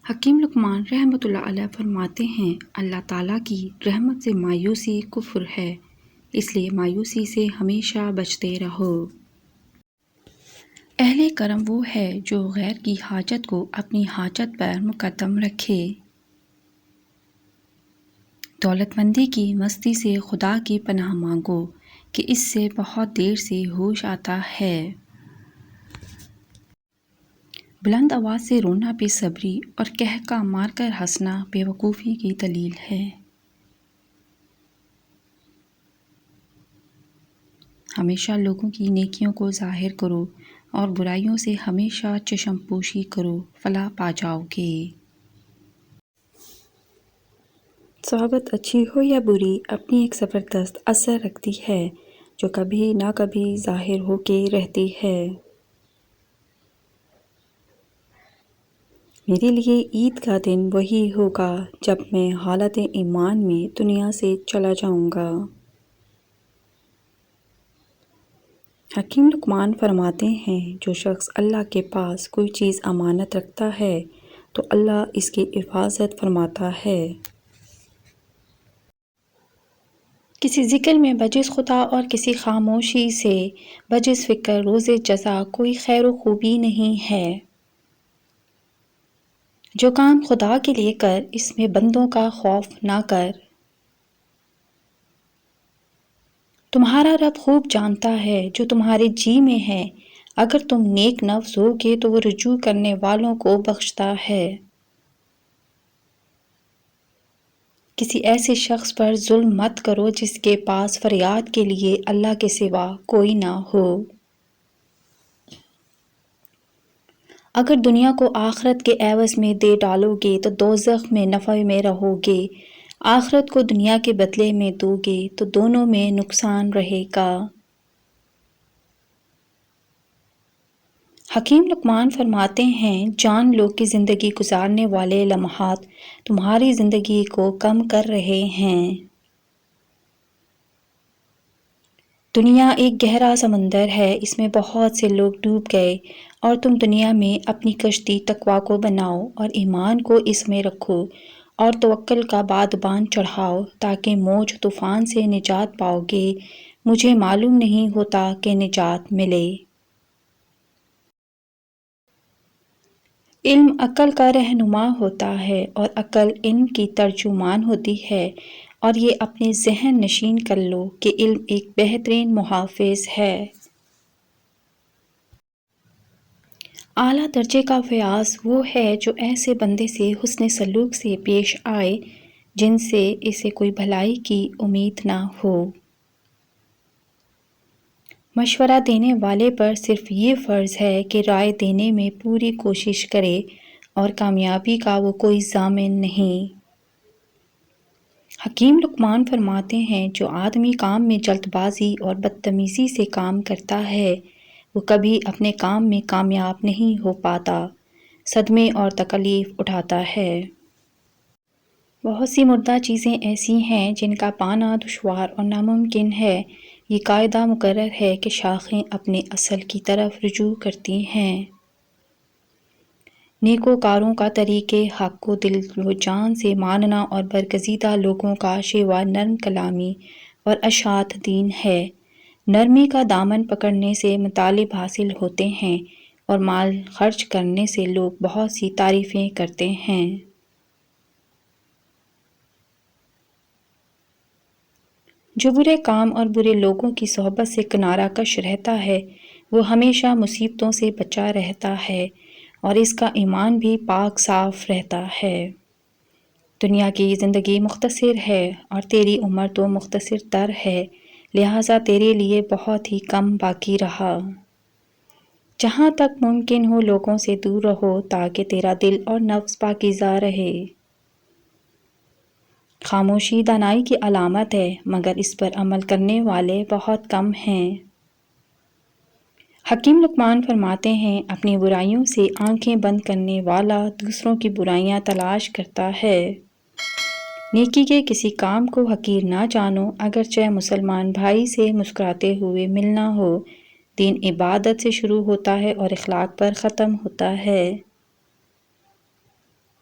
حکیم لقمان رحمۃ اللہ علیہ فرماتے ہیں، اللہ تعالیٰ کی رحمت سے مایوسی کفر ہے، اس لیے مایوسی سے ہمیشہ بچتے رہو۔ اہل کرم وہ ہے جو غیر کی حاجت کو اپنی حاجت پر مقدم رکھے۔ دولت مندی کی مستی سے خدا کی پناہ مانگو کہ اس سے بہت دیر سے ہوش آتا ہے۔ بلند آواز سے رونا بے صبری اور قہقہ مار کر ہنسنا بے وقوفی کی دلیل ہے۔ ہمیشہ لوگوں کی نیکیوں کو ظاہر کرو اور برائیوں سے ہمیشہ چشم پوشی کرو، فلاح پا جاؤ گے۔ صحبت اچھی ہو یا بری اپنی ایک زبردست اثر رکھتی ہے جو کبھی نہ کبھی ظاہر ہو کے رہتی ہے۔ میرے لیے عید کا دن وہی ہوگا جب میں حالت ایمان میں دنیا سے چلا جاؤں گا۔ حکیم لقمان فرماتے ہیں، جو شخص اللہ کے پاس کوئی چیز امانت رکھتا ہے تو اللہ اس کی حفاظت فرماتا ہے۔ کسی ذکر میں بجز خدا اور کسی خاموشی سے بجز فکر روز جزا کوئی خیر و خوبی نہیں ہے۔ جو کام خدا کے لیے کر، اس میں بندوں کا خوف نہ کر۔ تمہارا رب خوب جانتا ہے جو تمہارے جی میں ہے، اگر تم نیک نفس ہوگے تو وہ رجوع کرنے والوں کو بخشتا ہے۔ کسی ایسے شخص پر ظلم مت کرو جس کے پاس فریاد کے لیے اللہ کے سوا کوئی نہ ہو۔ اگر دنیا کو آخرت کے عوض میں دے ڈالو گے تو دوزخ میں نفع میں رہو گے، آخرت کو دنیا کے بدلے میں دو گے تو دونوں میں نقصان رہے گا۔ حکیم لقمان فرماتے ہیں، جان لو کہ زندگی گزارنے والے لمحات تمہاری زندگی کو کم کر رہے ہیں۔ دنیا ایک گہرا سمندر ہے، اس میں بہت سے لوگ ڈوب گئے، اور تم دنیا میں اپنی کشتی تقویٰ کو بناؤ اور ایمان کو اس میں رکھو اور توکل کا بادبان چڑھاؤ تاکہ موج طوفان سے نجات پاؤ گے۔ مجھے معلوم نہیں ہوتا کہ نجات ملے۔ علم عقل کا رہنما ہوتا ہے اور عقل علم کی ترجمان ہوتی ہے، اور یہ اپنے ذہن نشین کر لو کہ علم ایک بہترین محافظ ہے۔ اعلیٰ درجے کا فیاض وہ ہے جو ایسے بندے سے حسن سلوک سے پیش آئے جن سے اسے کوئی بھلائی کی امید نہ ہو۔ مشورہ دینے والے پر صرف یہ فرض ہے کہ رائے دینے میں پوری کوشش کرے، اور کامیابی کا وہ کوئی ضامن نہیں۔ حکیم لقمان فرماتے ہیں، جو آدمی کام میں جلد بازی اور بدتمیزی سے کام کرتا ہے وہ کبھی اپنے کام میں کامیاب نہیں ہو پاتا، صدمے اور تکالیف اٹھاتا ہے۔ بہت سی مردہ چیزیں ایسی ہیں جن کا پانا دشوار اور ناممکن ہے۔ یہ قاعدہ مقرر ہے کہ شاخیں اپنے اصل کی طرف رجوع کرتی ہیں۔ نیکوکاروں کا طریق حق کو دل و جان سے ماننا اور برگزیدہ لوگوں کا شیوا نرم کلامی اور اشاعت دین ہے۔ نرمی کا دامن پکڑنے سے مطالب حاصل ہوتے ہیں اور مال خرچ کرنے سے لوگ بہت سی تعریفیں کرتے ہیں۔ جو برے کام اور برے لوگوں کی صحبت سے کنارہ کش رہتا ہے وہ ہمیشہ مصیبتوں سے بچا رہتا ہے اور اس کا ایمان بھی پاک صاف رہتا ہے۔ دنیا کی زندگی مختصر ہے اور تیری عمر تو مختصر تر ہے، لہٰذا تیرے لیے بہت ہی کم باقی رہا۔ جہاں تک ممکن ہو لوگوں سے دور رہو تاکہ تیرا دل اور نفس پاکیزہ رہے۔ خاموشی دانائی کی علامت ہے، مگر اس پر عمل کرنے والے بہت کم ہیں۔ حکیم لقمان فرماتے ہیں، اپنی برائیوں سے آنکھیں بند کرنے والا دوسروں کی برائیاں تلاش کرتا ہے۔ نیکی کے کسی کام کو حقیر نہ جانو، اگرچہ مسلمان بھائی سے مسکراتے ہوئے ملنا ہو۔ دین عبادت سے شروع ہوتا ہے اور اخلاق پر ختم ہوتا ہے۔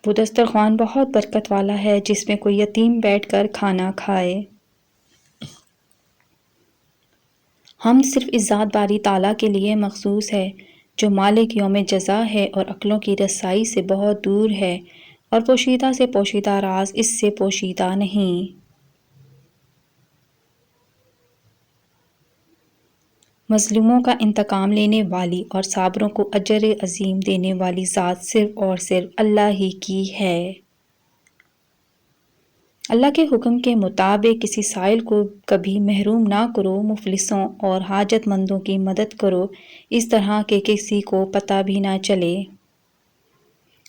وہ دسترخوان بہت برکت والا ہے جس میں کوئی یتیم بیٹھ کر کھانا کھائے۔ ہم صرف اس ذات باری تعالیٰ کے لیے مخصوص ہے جو مالک یوم جزا ہے اور عقلوں کی رسائی سے بہت دور ہے، اور پوشیدہ سے پوشیدہ راز اس سے پوشیدہ نہیں۔ مظلوموں کا انتقام لینے والی اور صابروں کو اجر عظیم دینے والی ذات صرف اور صرف اللہ ہی کی ہے۔ اللہ کے حکم کے مطابق کسی سائل کو کبھی محروم نہ کرو، مفلسوں اور حاجت مندوں کی مدد کرو، اس طرح کہ کسی کو پتہ بھی نہ چلے۔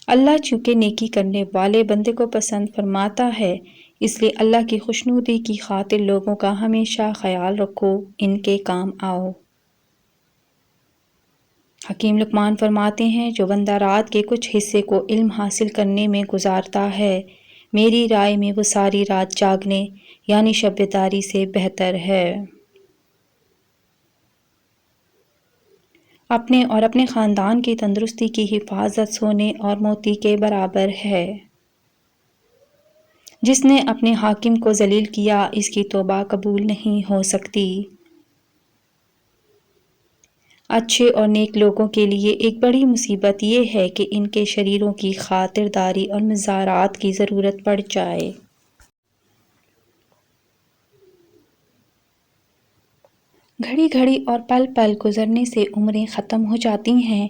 اللہ چونکہ نیکی کرنے والے بندے کو پسند فرماتا ہے، اس لیے اللہ کی خوشنودی کی خاطر لوگوں کا ہمیشہ خیال رکھو، ان کے کام آؤ۔ حکیم لقمان فرماتے ہیں، جو بندہ رات کے کچھ حصے کو علم حاصل کرنے میں گزارتا ہے، میری رائے میں وہ ساری رات جاگنے یعنی شب بیداری سے بہتر ہے۔ اپنے اور اپنے خاندان کی تندرستی کی حفاظت سونے اور موتی کے برابر ہے۔ جس نے اپنے حاکم کو ذلیل کیا، اس کی توبہ قبول نہیں ہو سکتی۔ اچھے اور نیک لوگوں کے لیے ایک بڑی مصیبت یہ ہے کہ ان کے شریروں کی خاطرداری اور مزارات کی ضرورت پڑ جائے۔ گھڑی گھڑی اور پل پل گزرنے سے عمریں ختم ہو جاتی ہیں،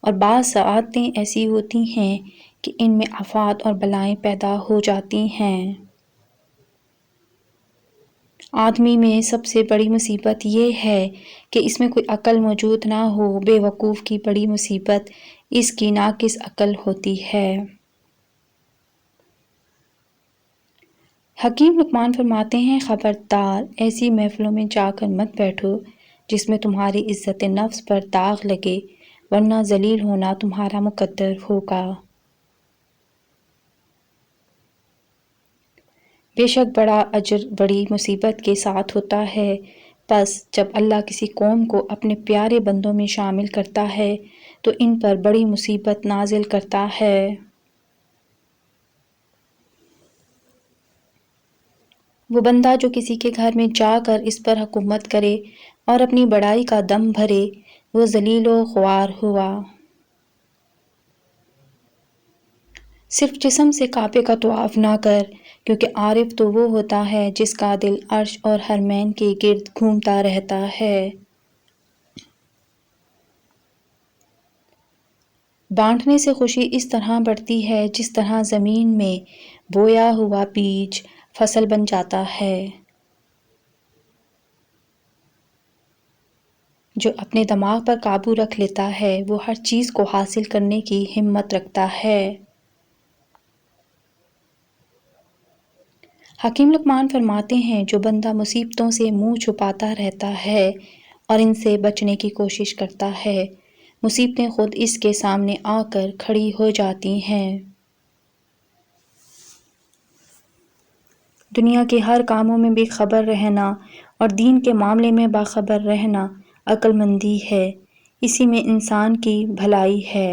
اور بعض ساعتیں ایسی ہوتی ہیں کہ ان میں آفات اور بلائیں پیدا ہو جاتی ہیں۔ آدمی میں سب سے بڑی مصیبت یہ ہے کہ اس میں کوئی عقل موجود نہ ہو۔ بے وقوف کی بڑی مصیبت اس کی ناقص عقل ہوتی ہے۔ حکیم لقمان فرماتے ہیں، خبردار، ایسی محفلوں میں جا کر مت بیٹھو جس میں تمہاری عزت نفس پر داغ لگے، ورنہ ذلیل ہونا تمہارا مقدر ہوگا۔ بے شک بڑا اجر بڑی مصیبت کے ساتھ ہوتا ہے۔ پس جب اللہ کسی قوم کو اپنے پیارے بندوں میں شامل کرتا ہے تو ان پر بڑی مصیبت نازل کرتا ہے۔ وہ بندہ جو کسی کے گھر میں جا کر اس پر حکومت کرے اور اپنی بڑائی کا دم بھرے، وہ ذلیل و خوار ہوا۔ صرف جسم سے کعبے کا طواف نہ کر، کیونکہ عارف تو وہ ہوتا ہے جس کا دل عرش اور حرمین کے گرد گھومتا رہتا ہے۔ بانٹنے سے خوشی اس طرح بڑھتی ہے جس طرح زمین میں بویا ہوا بیج فصل بن جاتا ہے۔ جو اپنے دماغ پر قابو رکھ لیتا ہے وہ ہر چیز کو حاصل کرنے کی ہمت رکھتا ہے۔ حکیم لقمان فرماتے ہیں، جو بندہ مصیبتوں سے منہ چھپاتا رہتا ہے اور ان سے بچنے کی کوشش کرتا ہے، مصیبتیں خود اس کے سامنے آ کر کھڑی ہو جاتی ہیں۔ دنیا کے ہر کاموں میں بے خبر رہنا اور دین کے معاملے میں باخبر رہنا عقل مندی ہے، اسی میں انسان کی بھلائی ہے۔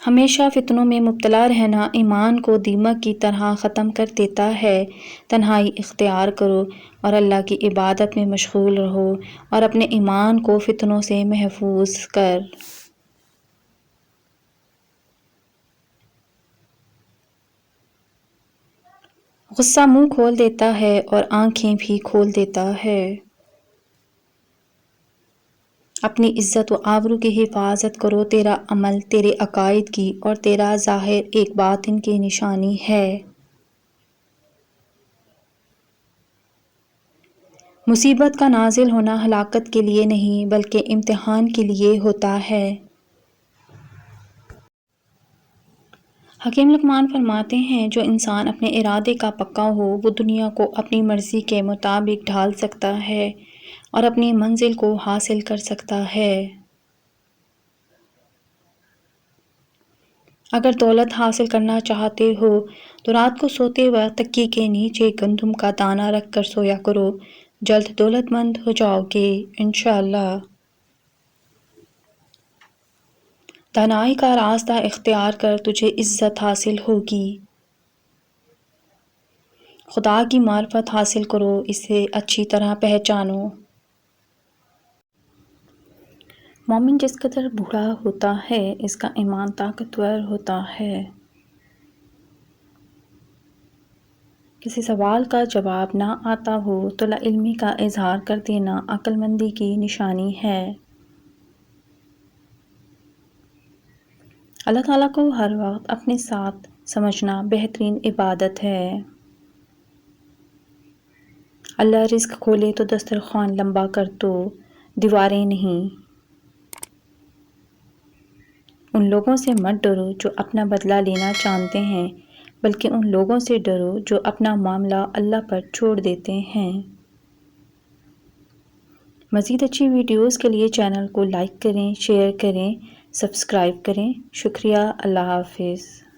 ہمیشہ فتنوں میں مبتلا رہنا ایمان کو دیمک کی طرح ختم کر دیتا ہے۔ تنہائی اختیار کرو اور اللہ کی عبادت میں مشغول رہو، اور اپنے ایمان کو فتنوں سے محفوظ کر۔ غصہ منہ کھول دیتا ہے اور آنکھیں بھی کھول دیتا ہے۔ اپنی عزت و آبرو کی حفاظت کرو، تیرا عمل تیرے عقائد کی اور تیرا ظاہر ایک باطن کی نشانی ہے۔ مصیبت کا نازل ہونا ہلاکت کے لیے نہیں بلکہ امتحان کے لیے ہوتا ہے۔ حکیم لقمان فرماتے ہیں، جو انسان اپنے ارادے کا پکا ہو وہ دنیا کو اپنی مرضی کے مطابق ڈھال سکتا ہے اور اپنی منزل کو حاصل کر سکتا ہے۔ اگر دولت حاصل کرنا چاہتے ہو تو رات کو سوتے وقت تکیے کے نیچے گندم کا دانہ رکھ کر سویا کرو، جلد دولت مند ہو جاؤ گے انشاءاللہ۔ دانائی کا راستہ اختیار کر، تجھے عزت حاصل ہوگی۔ خدا کی معرفت حاصل کرو، اسے اچھی طرح پہچانو۔ مومن جس قدر بوڑھا ہوتا ہے، اس کا ایمان طاقتور ہوتا ہے۔ کسی سوال کا جواب نہ آتا ہو تو لا علمی کا اظہار کر دینا عقل مندی کی نشانی ہے۔ اللہ تعالیٰ کو ہر وقت اپنے ساتھ سمجھنا بہترین عبادت ہے۔ اللہ رزق کھولے تو دسترخوان لمبا کر دو، دیواریں نہیں۔ ان لوگوں سے مت ڈرو جو اپنا بدلہ لینا جانتے ہیں، بلکہ ان لوگوں سے ڈرو جو اپنا معاملہ اللہ پر چھوڑ دیتے ہیں۔ مزید اچھی ویڈیوز کے لیے چینل کو لائک کریں، شیئر کریں، سبسکرائب کریں۔ شکریہ۔ اللہ حافظ۔